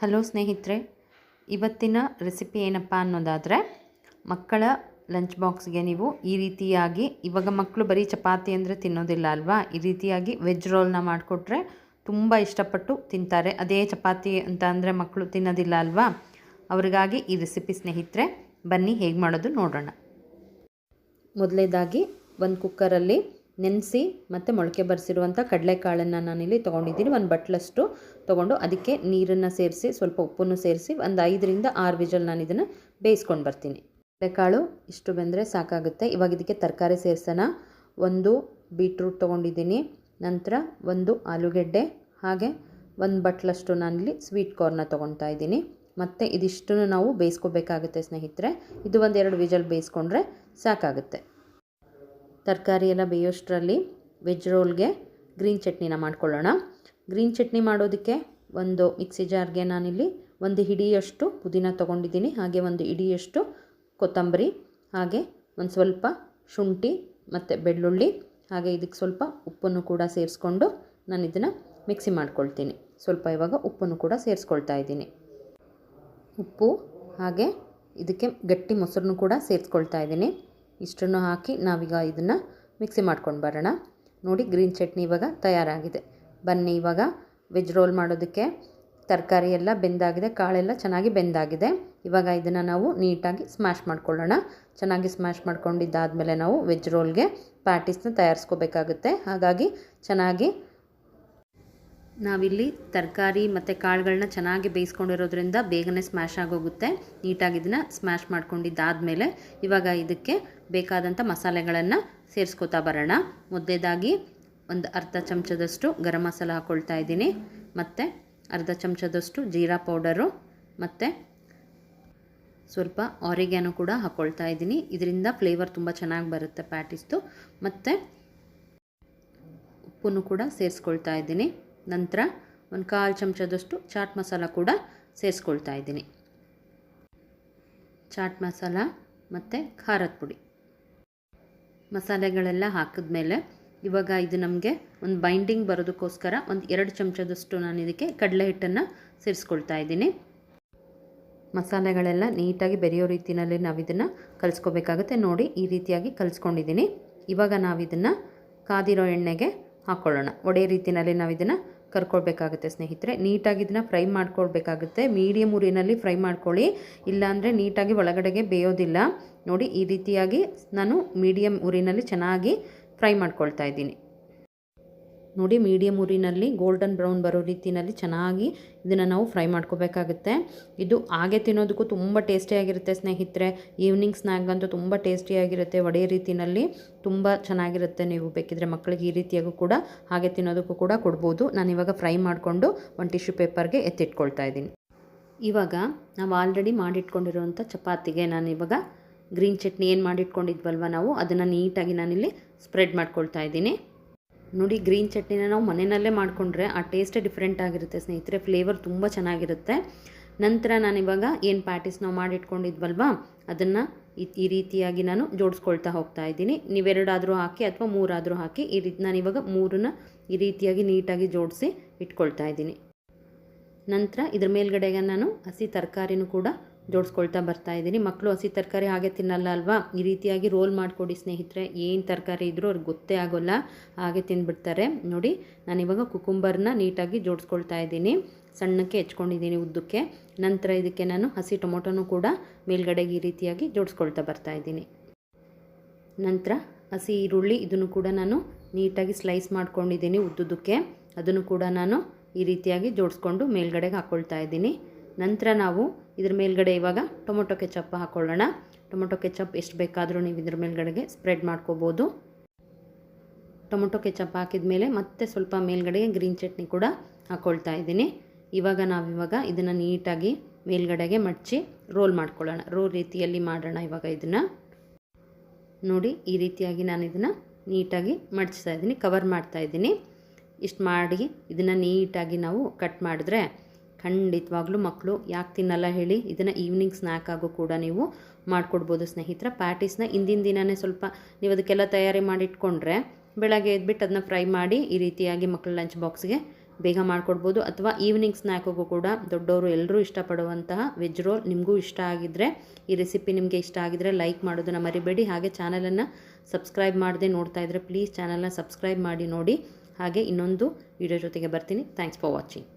Hello ಸ್ನೇಹಿತರೆ, ಇವತ್ತಿನ recipe ಏನಪ್ಪ ಅನ್ನೋದಾದರೆ, ಮಕ್ಕಳ ಲಂಚ್ ಬಾಕ್ಸ್ಗೆ ನೀವು ಈ ರೀತಿಯಾಗಿ, ಇವಾಗ ಮಕ್ಕಳು ಬರೀ ಚಪಾತಿ ಅಂದರೆ ತಿನ್ನೋದಿಲ್ಲ ಅಲ್ವಾ, ಈ ರೀತಿಯಾಗಿ ವೆಜ್ ರೋಲ್ನ ಮಾಡಿಕೊಟ್ರೆ ತುಂಬ ಇಷ್ಟಪಟ್ಟು ತಿಂತಾರೆ. ಅದೇ ಚಪಾತಿ ಅಂತ ಅಂದರೆ ಮಕ್ಕಳು ತಿನ್ನೋದಿಲ್ಲ ಅಲ್ವಾ, ಅವ್ರಿಗಾಗಿ ಈ ರೆಸಿಪಿ ಸ್ನೇಹಿತರೆ. ಬನ್ನಿ ಹೇಗೆ ಮಾಡೋದು ನೋಡೋಣ. ಮೊದಲೇದಾಗಿ ಒಂದು ಕುಕ್ಕರಲ್ಲಿ ನೆನೆಸಿ ಮತ್ತು ಮೊಳಕೆ ಬರೆಸಿರುವಂಥ ಕಡಲೆಕಾಳನ್ನು ನಾನಿಲ್ಲಿ ತೊಗೊಂಡಿದ್ದೀನಿ. ಒಂದು ಬಟ್ಲಷ್ಟು ತೊಗೊಂಡು ಅದಕ್ಕೆ ನೀರನ್ನು ಸೇರಿಸಿ, ಸ್ವಲ್ಪ ಉಪ್ಪನ್ನು ಸೇರಿಸಿ ಒಂದು 5ರಿಂದ 6 ವಿಜಲ್ ನಾನು ಇದನ್ನು ಬೇಯಿಸ್ಕೊಂಡು ಬರ್ತೀನಿ. ಕಡಲೆಕಾಳು ಇಷ್ಟು ಬೆಂದರೆ ಸಾಕಾಗುತ್ತೆ. ಇವಾಗ ಇದಕ್ಕೆ ತರಕಾರಿ ಸೇರಿಸೋಣ. ಒಂದು ಬೀಟ್ರೂಟ್ ತೊಗೊಂಡಿದ್ದೀನಿ, ನಂತರ ಒಂದು ಆಲೂಗೆಡ್ಡೆ, ಹಾಗೆ ಒಂದು ಬಟ್ಲಷ್ಟು ನಾನಿಲ್ಲಿ ಸ್ವೀಟ್ ಕಾರ್ನ ತೊಗೊಳ್ತಾ ಇದ್ದೀನಿ. ಮತ್ತು ಇದಿಷ್ಟನ್ನು ನಾವು ಬೇಯಿಸ್ಕೋಬೇಕಾಗುತ್ತೆ ಸ್ನೇಹಿತರೆ. ಇದು 1-2 ವಿಜಲ್ ಬೇಯಿಸ್ಕೊಂಡ್ರೆ ಸಾಕಾಗುತ್ತೆ. ತರಕಾರಿ ಎಲ್ಲ ಬೇಯೋಷ್ಟರಲ್ಲಿ ವೆಜ್ ರೋಲ್ಗೆ ಗ್ರೀನ್ ಚಟ್ನಿನ ಮಾಡ್ಕೊಳ್ಳೋಣ. ಗ್ರೀನ್ ಚಟ್ನಿ ಮಾಡೋದಕ್ಕೆ ಒಂದು ಮಿಕ್ಸಿ ಜಾರ್ಗೆ ನಾನಿಲ್ಲಿ ಒಂದು ಹಿಡಿಯಷ್ಟು ಪುದೀನ ತೊಗೊಂಡಿದ್ದೀನಿ, ಹಾಗೆ ಒಂದು ಹಿಡಿಯಷ್ಟು ಕೊತ್ತಂಬರಿ, ಹಾಗೆ ಒಂದು ಸ್ವಲ್ಪ ಶುಂಠಿ ಮತ್ತು ಬೆಳ್ಳುಳ್ಳಿ, ಹಾಗೆ ಇದಕ್ಕೆ ಸ್ವಲ್ಪ ಉಪ್ಪನ್ನು ಕೂಡ ಸೇರಿಸ್ಕೊಂಡು ನಾನು ಇದನ್ನು ಮಿಕ್ಸಿ ಮಾಡ್ಕೊಳ್ತೀನಿ. ಸ್ವಲ್ಪ ಇವಾಗ ಉಪ್ಪನ್ನು ಕೂಡ ಸೇರಿಸ್ಕೊಳ್ತಾ ಇದ್ದೀನಿ. ಉಪ್ಪು ಹಾಗೆ ಇದಕ್ಕೆ ಗಟ್ಟಿ ಮೊಸರನ್ನು ಕೂಡ ಸೇರಿಸ್ಕೊಳ್ತಾ ಇದ್ದೀನಿ. ಇಷ್ಟನ್ನು ಹಾಕಿ ನಾವೀಗ ಇದನ್ನು ಮಿಕ್ಸಿ ಮಾಡ್ಕೊಂಡು ಬರೋಣ. ನೋಡಿ, ಗ್ರೀನ್ ಚಟ್ನಿ ಇವಾಗ ತಯಾರಾಗಿದೆ. ಬನ್ನಿ ಇವಾಗ ವೆಜ್ ರೋಲ್ ಮಾಡೋದಕ್ಕೆ ತರಕಾರಿ ಎಲ್ಲ ಬೆಂದಾಗಿದೆ, ಕಾಳೆಲ್ಲ ಚೆನ್ನಾಗಿ ಬೆಂದಾಗಿದೆ. ಇವಾಗ ಇದನ್ನು ನಾವು ನೀಟಾಗಿ ಸ್ಮ್ಯಾಶ್ ಮಾಡ್ಕೊಳ್ಳೋಣ. ಚೆನ್ನಾಗಿ ಸ್ಮ್ಯಾಶ್ ಮಾಡ್ಕೊಂಡಿದ್ದಾದಮೇಲೆ ನಾವು ವೆಜ್ ರೋಲ್ಗೆ ಪ್ಯಾಟೀಸ್ನ ತಯಾರಿಸ್ಕೋಬೇಕಾಗುತ್ತೆ. ಹಾಗಾಗಿ ಚೆನ್ನಾಗಿ ನಾವಿಲ್ಲಿ ತರಕಾರಿ ಮತ್ತು ಕಾಳುಗಳನ್ನ ಚೆನ್ನಾಗಿ ಬೇಯಿಸ್ಕೊಂಡಿರೋದ್ರಿಂದ ಬೇಗನೆ ಸ್ಮ್ಯಾಶ್ ಆಗೋಗುತ್ತೆ. ನೀಟಾಗಿ ಇದನ್ನು ಸ್ಮ್ಯಾಶ್ ಮಾಡ್ಕೊಂಡಿದ್ದಾದಮೇಲೆ ಇವಾಗ ಇದಕ್ಕೆ ಬೇಕಾದಂಥ ಮಸಾಲೆಗಳನ್ನು ಸೇರಿಸ್ಕೊತಾ ಬರೋಣ. ಮೊದಲೇದಾಗಿ ಒಂದು ಅರ್ಧ ಚಮಚದಷ್ಟು ಗರಂ ಮಸಾಲ ಹಾಕ್ಕೊಳ್ತಾ ಇದ್ದೀನಿ, ಮತ್ತು ಅರ್ಧ ಚಮಚದಷ್ಟು ಜೀರಾ ಪೌಡರು, ಮತ್ತು ಸ್ವಲ್ಪ ಆರಿಗ್ಯಾನೋ ಕೂಡ ಹಾಕ್ಕೊಳ್ತಾ ಇದ್ದೀನಿ. ಇದರಿಂದ ಫ್ಲೇವರ್ ತುಂಬ ಚೆನ್ನಾಗಿ ಬರುತ್ತೆ ಪ್ಯಾಟೀಸ್ದು. ಮತ್ತು ಉಪ್ಪನ್ನು ಕೂಡ ಸೇರಿಸ್ಕೊಳ್ತಾ ಇದ್ದೀನಿ. ನಂತರ ಒಂದು 1/4 ಚಮಚದಷ್ಟು ಚಾಟ್ ಮಸಾಲ ಕೂಡ ಸೇರಿಸ್ಕೊಳ್ತಾ ಇದ್ದೀನಿ. ಚಾಟ್ ಮಸಾಲ ಮತ್ತು ಖಾರದ ಪುಡಿ ಮಸಾಲೆಗಳೆಲ್ಲ ಹಾಕಿದ್ಮೇಲೆ ಇವಾಗ ಇದು ನಮಗೆ ಒಂದು ಬೈಂಡಿಂಗ್ ಬರೋದಕ್ಕೋಸ್ಕರ ಒಂದು 2 ಚಮಚದಷ್ಟು ನಾನು ಇದಕ್ಕೆ ಕಡಲೆ ಹಿಟ್ಟನ್ನು ಸೇರಿಸ್ಕೊಳ್ತಾ ಇದ್ದೀನಿ. ಮಸಾಲೆಗಳೆಲ್ಲ ನೀಟಾಗಿ ಬೆರೆಯೋ ರೀತಿಯಲ್ಲಿ ನಾವು ಇದನ್ನು ಕಲಿಸ್ಕೋಬೇಕಾಗುತ್ತೆ. ನೋಡಿ, ಈ ರೀತಿಯಾಗಿ ಕಲಿಸ್ಕೊಂಡಿದ್ದೀನಿ. ಇವಾಗ ನಾವು ಇದನ್ನು ಕಾದಿರೋ ಎಣ್ಣೆಗೆ ಹಾಕ್ಕೊಳ್ಳೋಣ. ಒಡೆ ರೀತಿಯಲ್ಲಿ ನಾವು ಇದನ್ನು ಕರ್ಕೊಳ್ಬೇಕಾಗುತ್ತೆ ಸ್ನೇಹಿತರೆ. ನೀಟಾಗಿ ಇದನ್ನು ಫ್ರೈ ಮಾಡ್ಕೊಳ್ಬೇಕಾಗುತ್ತೆ. ಮೀಡಿಯಮ್ ಉರಿನಲ್ಲಿ ಫ್ರೈ ಮಾಡ್ಕೊಳ್ಳಿ, ಇಲ್ಲಾಂದರೆ ನೀಟಾಗಿ ಒಳಗಡೆಗೆ ಬೇಯೋದಿಲ್ಲ. ನೋಡಿ, ಈ ರೀತಿಯಾಗಿ ನಾನು ಮೀಡಿಯಮ್ ಉರಿನಲ್ಲಿ ಚೆನ್ನಾಗಿ ಫ್ರೈ ಮಾಡ್ಕೊಳ್ತಾ ಇದ್ದೀನಿ. ನೋಡಿ, ಮೀಡಿಯಮ್ ಉರಿನಲ್ಲಿ ಗೋಲ್ಡನ್ ಬ್ರೌನ್ ಬರೋ ರೀತಿಯಲ್ಲಿ ಚೆನ್ನಾಗಿ ಇದನ್ನು ನಾವು ಫ್ರೈ ಮಾಡ್ಕೋಬೇಕಾಗುತ್ತೆ. ಇದು ಹಾಗೆ ತಿನ್ನೋದಕ್ಕೂ ತುಂಬ ಟೇಸ್ಟಿಯಾಗಿರುತ್ತೆ ಸ್ನೇಹಿತರೆ. ಈವ್ನಿಂಗ್ ಸ್ನ್ಯಾಕ್ ಅಂತೂ ತುಂಬ ಟೇಸ್ಟಿಯಾಗಿರುತ್ತೆ. ಒಡೆ ರೀತಿಯಲ್ಲಿ ತುಂಬ ಚೆನ್ನಾಗಿರುತ್ತೆ. ನೀವು ಬೇಕಿದ್ರೆ ಮಕ್ಕಳಿಗೆ ಈ ರೀತಿಯಾಗೂ ಕೂಡ ಹಾಗೆ ತಿನ್ನೋದಕ್ಕೂ ಕೂಡ ಕೊಡ್ಬೋದು. ನಾನಿವಾಗ ಫ್ರೈ ಮಾಡಿಕೊಂಡು ಒಂದು ಟಿಶ್ಯೂ ಪೇಪರ್ಗೆ ಎತ್ತಿಟ್ಕೊಳ್ತಾ ಇದ್ದೀನಿ. ಇವಾಗ ನಾವು ಆಲ್ರೆಡಿ ಮಾಡಿಟ್ಕೊಂಡಿರುವಂಥ ಚಪಾತಿಗೆ ನಾನಿವಾಗ ಗ್ರೀನ್ ಚಟ್ನಿ ಏನು ಮಾಡಿಟ್ಕೊಂಡಿದ್ವಲ್ವ ನಾವು, ಅದನ್ನು ನೀಟಾಗಿ ನಾನಿಲ್ಲಿ ಸ್ಪ್ರೆಡ್ ಮಾಡ್ಕೊಳ್ತಾ ಇದ್ದೀನಿ. ನೋಡಿ, ಗ್ರೀನ್ ಚಟ್ನಿನ ನಾವು ಮನೆಯಲ್ಲೇ ಮಾಡಿಕೊಂಡ್ರೆ ಆ ಟೇಸ್ಟೇ ಡಿಫ್ರೆಂಟ್ ಆಗಿರುತ್ತೆ ಸ್ನೇಹಿತರೆ. ಫ್ಲೇವರ್ ತುಂಬ ಚೆನ್ನಾಗಿರುತ್ತೆ. ನಂತರ ನಾನಿವಾಗ ಏನು ಪ್ಯಾಟೀಸ್ ನಾವು ಮಾಡಿಟ್ಕೊಂಡಿದ್ವಲ್ವ ಅದನ್ನು ಈ ರೀತಿಯಾಗಿ ನಾನು ಜೋಡಿಸ್ಕೊಳ್ತಾ ಹೋಗ್ತಾ ಇದ್ದೀನಿ. ನೀವು 2 ಆದರೂ ಹಾಕಿ ಅಥವಾ 3 ಆದರೂ ಹಾಕಿ. ನಾನಿವಾಗ 3ನ್ನ ಈ ರೀತಿಯಾಗಿ ನೀಟಾಗಿ ಜೋಡಿಸಿ ಇಟ್ಕೊಳ್ತಾ ಇದ್ದೀನಿ. ನಂತರ ಇದ್ರ ಮೇಲ್ಗಡೆಗೆ ನಾನು ಹಸಿ ತರಕಾರಿನೂ ಕೂಡ ಜೋಡಿಸ್ಕೊಳ್ತಾ ಬರ್ತಾ ಇದ್ದೀನಿ. ಮಕ್ಕಳು ಹಸಿ ತರಕಾರಿ ಹಾಗೆ ತಿನ್ನಲ್ಲ ಅಲ್ವಾ, ಈ ರೀತಿಯಾಗಿ ರೋಲ್ ಮಾಡಿಕೊಡಿ ಸ್ನೇಹಿತರೆ. ಏನು ತರಕಾರಿ ಇದ್ದರೂ ಅವ್ರಿಗೆ ಗೊತ್ತೇ ಆಗೋಲ್ಲ, ಹಾಗೆ ತಿಂದ್ಬಿಡ್ತಾರೆ. ನೋಡಿ, ನಾನಿವಾಗ ಕುಕುಂಬರ್ನ ನೀಟಾಗಿ ಜೋಡಿಸ್ಕೊಳ್ತಾ ಇದ್ದೀನಿ. ಸಣ್ಣಕ್ಕೆ ಹೆಚ್ಕೊಂಡಿದ್ದೀನಿ ಉದ್ದಕ್ಕೆ. ನಂತರ ಇದಕ್ಕೆ ನಾನು ಹಸಿ ಟೊಮೊಟೊನೂ ಕೂಡ ಮೇಲ್ಗಡೆಗೆ ಈ ರೀತಿಯಾಗಿ ಜೋಡಿಸ್ಕೊಳ್ತಾ ಬರ್ತಾ ಇದ್ದೀನಿ. ನಂತರ ಹಸಿ ಈರುಳ್ಳಿ, ಇದನ್ನು ಕೂಡ ನಾನು ನೀಟಾಗಿ ಸ್ಲೈಸ್ ಮಾಡ್ಕೊಂಡಿದ್ದೀನಿ ಉದ್ದುದಕ್ಕೆ. ಅದನ್ನು ಕೂಡ ನಾನು ಈ ರೀತಿಯಾಗಿ ಜೋಡಿಸ್ಕೊಂಡು ಮೇಲ್ಗಡೆಗೆ ಹಾಕ್ಕೊಳ್ತಾ ಇದ್ದೀನಿ. ನಂತರ ನಾವು ಇದ್ರ ಮೇಲ್ಗಡೆ ಇವಾಗ ಟೊಮೊಟೊ ಕೆಚಪ್ ಹಾಕ್ಕೊಳ್ಳೋಣ. ಟೊಮೊಟೊ ಕೆಚಪ್ ಎಷ್ಟು ಬೇಕಾದರೂ ನೀವು ಇದ್ರ ಮೇಲ್ಗಡೆಗೆ ಸ್ಪ್ರೆಡ್ ಮಾಡ್ಕೋಬೋದು. ಟೊಮೊಟೊ ಕೆಚಪ್ ಹಾಕಿದ ಮೇಲೆ ಮತ್ತೆ ಸ್ವಲ್ಪ ಮೇಲ್ಗಡೆಗೆ ಗ್ರೀನ್ ಚಟ್ನಿ ಕೂಡ ಹಾಕ್ಕೊಳ್ತಾ ಇದ್ದೀನಿ. ನಾವಿವಾಗ ಇದನ್ನು ನೀಟಾಗಿ ಮೇಲ್ಗಡೆಗೆ ಮಡಚಿ ರೋಲ್ ಮಾಡ್ಕೊಳ್ಳೋಣ. ರೋಲ್ ರೀತಿಯಲ್ಲಿ ಮಾಡೋಣ ಇವಾಗ ಇದನ್ನು. ನೋಡಿ, ಈ ರೀತಿಯಾಗಿ ನಾನು ಇದನ್ನು ನೀಟಾಗಿ ಮಡಚ್ತಾ ಇದ್ದೀನಿ, ಕವರ್ ಮಾಡ್ತಾ ಇದ್ದೀನಿ. ಇಷ್ಟು ಮಾಡಿ ಇದನ್ನು ನೀಟಾಗಿ ನಾವು ಕಟ್ ಮಾಡಿದ್ರೆ ಖಂಡಿತವಾಗ್ಲೂ ಮಕ್ಕಳು ಯಾಕೆ ತಿನ್ನಲ್ಲ ಹೇಳಿ. ಇದನ್ನು ಈವ್ನಿಂಗ್ ಸ್ನ್ಯಾಕ್ ಆಗೋ ಕೂಡ ನೀವು ಮಾಡಿಕೊಡ್ಬೋದು ಸ್ನೇಹಿತರ. ಪ್ಯಾಟೀಸ್ನ ಹಿಂದಿನ ದಿನವೇ ಸ್ವಲ್ಪ ನೀವು ಅದಕ್ಕೆಲ್ಲ ತಯಾರಿ ಮಾಡಿಟ್ಕೊಂಡ್ರೆ ಬೆಳಗ್ಗೆ ಎದ್ಬಿಟ್ಟು ಅದನ್ನ ಫ್ರೈ ಮಾಡಿ ಈ ರೀತಿಯಾಗಿ ಮಕ್ಕಳ ಲಂಚ್ ಬಾಕ್ಸ್ಗೆ ಬೇಗ ಮಾಡಿಕೊಡ್ಬೋದು. ಅಥವಾ ಈವ್ನಿಂಗ್ ಸ್ನ್ಯಾಕಿಗೂ ಕೂಡ ದೊಡ್ಡವರು ಎಲ್ಲರೂ ಇಷ್ಟಪಡುವಂತಹ ವೆಜ್ ರೋಲ್ ನಿಮಗೂ ಇಷ್ಟ ಆಗಿದ್ದರೆ, ಈ ರೆಸಿಪಿ ನಿಮಗೆ ಇಷ್ಟ ಆಗಿದ್ದರೆ ಲೈಕ್ ಮಾಡೋದನ್ನು ಮರಿಬೇಡಿ. ಹಾಗೆ ಚಾನಲನ್ನು ಸಬ್ಸ್ಕ್ರೈಬ್ ಮಾಡದೆ ನೋಡ್ತಾ ಇದ್ದರೆ ಪ್ಲೀಸ್ ಚಾನಲ್ನ ಸಬ್ಸ್ಕ್ರೈಬ್ ಮಾಡಿ ನೋಡಿ. ಹಾಗೆ ಇನ್ನೊಂದು ವಿಡಿಯೋ ಜೊತೆಗೆ ಬರ್ತೀನಿ. Thanks for watching.